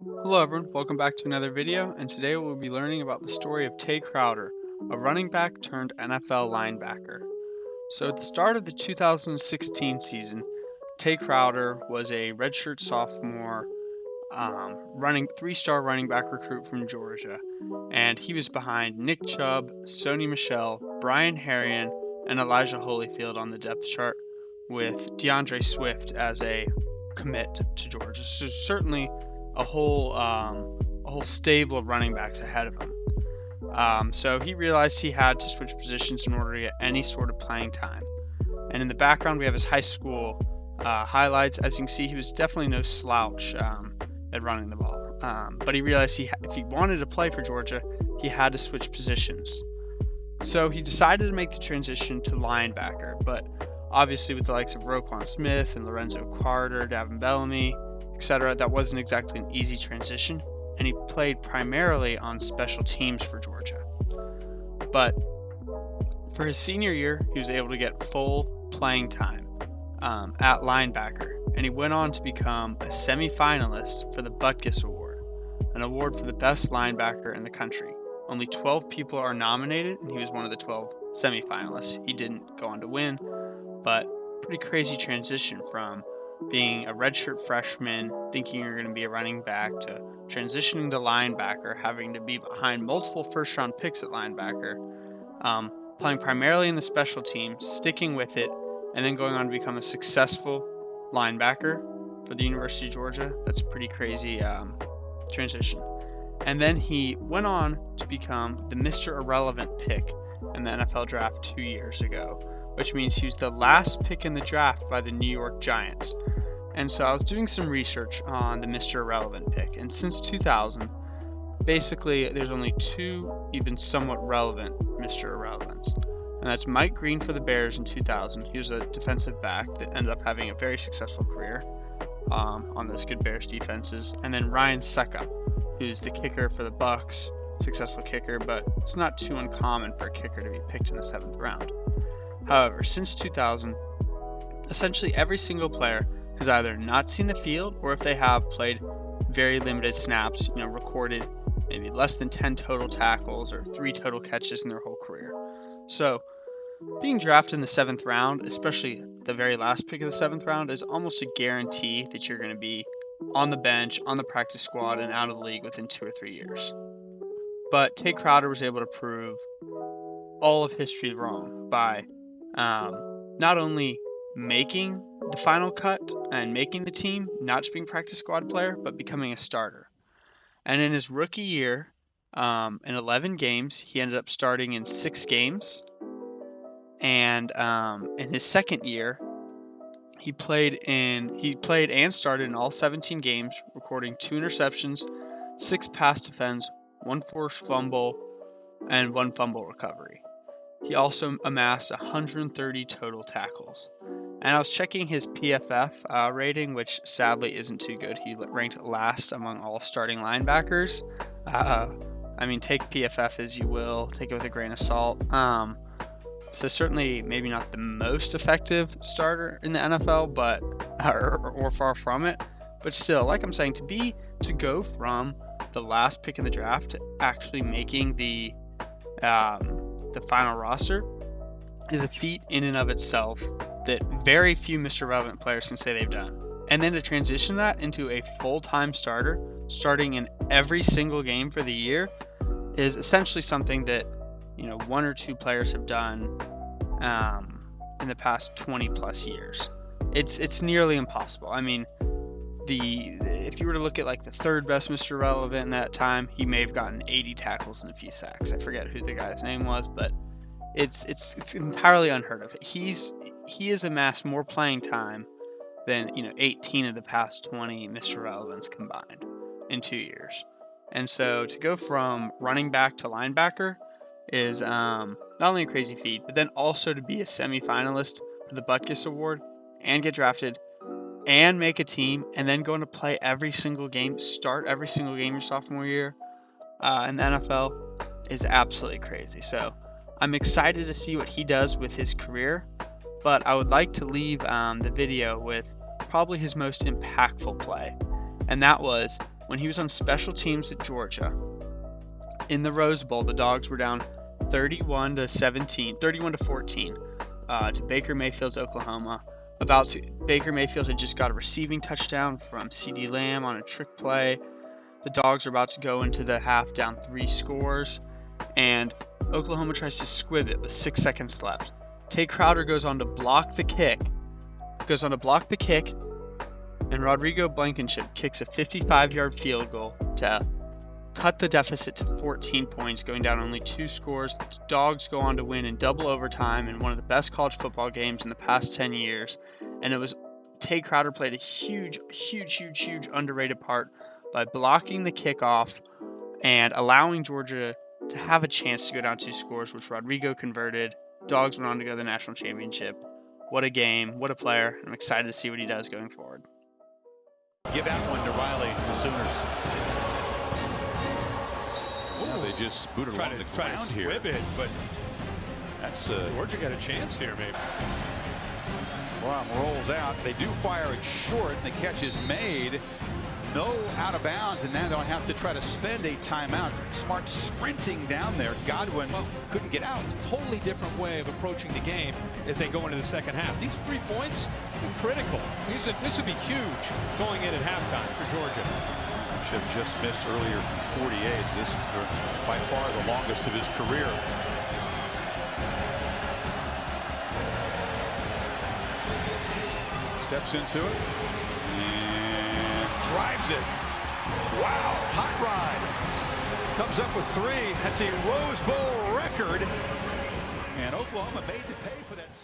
Hello everyone, welcome back to another video, and today we'll be learning about the story of Tae Crowder, a running back turned NFL linebacker. So at the start of the 2016 season, Tae Crowder was a redshirt sophomore running three-star running back recruit from Georgia, and he was behind Nick Chubb, Sony Michel, Brian Herrien, and Elijah Holyfield on the depth chart, with DeAndre Swift as a commit to Georgia. So certainly a whole stable of running backs ahead of him. So he realized he had to switch positions in order to get any sort of playing time. And in the background, we have his high school highlights. As you can see, he was definitely no slouch at running the ball. But he realized if he wanted to play for Georgia, he had to switch positions. So he decided to make the transition to linebacker. But obviously, with the likes of Roquan Smith and Lorenzo Carter, Davin Bellamy, etc., that wasn't exactly an easy transition, and he played primarily on special teams for Georgia. But for his senior year, he was able to get full playing time at linebacker, and he went on to become a semifinalist for the Butkus Award, an award for the best linebacker in the country. Only 12 people are nominated, and he was one of the 12 semifinalists. He didn't go on to win, but pretty crazy transition from being a redshirt freshman, thinking you're going to be a running back, to transitioning to linebacker, having to be behind multiple first-round picks at linebacker, playing primarily in the special teams, sticking with it, and then going on to become a successful linebacker for the University of Georgia. That's a pretty crazy transition. And then he went on to become the Mr. Irrelevant pick in the NFL draft 2 years ago, which means he was the last pick in the draft by the New York Giants. And so I was doing some research on the Mr. Irrelevant pick, and since 2000, basically there's only two even somewhat relevant Mr. Irrelevants. And that's Mike Green for the Bears in 2000. He was a defensive back that ended up having a very successful career on those good Bears defenses. And then Ryan Succop, who's the kicker for the Bucks, successful kicker, but it's not too uncommon for a kicker to be picked in the 7th round. However, since 2000, essentially every single player has either not seen the field, or if they have, played very limited snaps, recorded maybe less than 10 total tackles or 3 total catches in their whole career. So being drafted in the 7th round, especially the very last pick of the 7th round, is almost a guarantee that you're going to be on the bench, on the practice squad, and out of the league within 2 or 3 years. But Tae Crowder was able to prove all of history wrong by not only making the final cut and making the team, not just being a practice squad player, but becoming a starter. And in his rookie year, in 11 games, he ended up starting in 6 games. And in his second year, he played and started in all 17 games, recording 2 interceptions, 6 pass defense, 1 forced fumble, and 1 fumble recovery. He also amassed 130 total tackles. And I was checking his PFF rating, which sadly isn't too good. He ranked last among all starting linebackers. Take PFF as you will, take it with a grain of salt. So certainly maybe not the most effective starter in the NFL, but or far from it. But still, like I'm saying, to go from the last pick in the draft to actually making the final roster is a feat in and of itself that very few Mr. Relevant players can say they've done. And then to transition that into a full-time starter, starting in every single game for the year, is essentially something that 1 or 2 players have done in the past 20 plus years. It's nearly impossible. I mean, if you were to look at like the third best Mr. Relevant in that time, he may have gotten 80 tackles and a few sacks. I forget who the guy's name was, but it's entirely unheard of. He has amassed more playing time than 18 of the past 20 Mr. Relevants combined in 2 years. And so to go from running back to linebacker is not only a crazy feat, but then also to be a semifinalist for the Butkus Award and get drafted and make a team and then go on to play every single game, start every single game your sophomore year in the NFL is absolutely crazy. So I'm excited to see what he does with his career, but I would like to leave the video with probably his most impactful play, and that was when he was on special teams at Georgia. In the Rose Bowl, the Dogs were down 31 to 14 to Baker Mayfield's Oklahoma. Baker Mayfield had just got a receiving touchdown from CeeDee Lamb on a trick play. The Dogs are about to go into the half down 3 scores, and Oklahoma tries to squib it with 6 seconds left. Tay Crowder goes on to block the kick, and Rodrigo Blankenship kicks a 55-yard field goal to cut the deficit to 14 points, going down only 2 scores. The Dogs go on to win in double overtime in one of the best college football games in the past 10 years. And it was Tay Crowder played a huge underrated part by blocking the kickoff and allowing Georgia to have a chance to go down 2 scores, which Rodrigo converted. Dogs went on to go to the national championship. What a game, what a player. I'm excited to see what he does going forward. Give that one to Riley, the Sooners. Yeah, they just booted along the ground here. It, but that's Georgia got a chance here, maybe. Fromm rolls out. They do fire it short, and the catch is made. No out of bounds, and now they'll have to try to spend a timeout. Smart sprinting down there. Godwin couldn't get out. Totally different way of approaching the game as they go into the second half. These 3 points are critical. This would be huge going in at halftime for Georgia. Should have just missed earlier from 48. This by far the longest of his career. Steps into it and drives it. Wow, hot ride. Comes up with 3. That's a Rose Bowl record. And Oklahoma made to pay for that.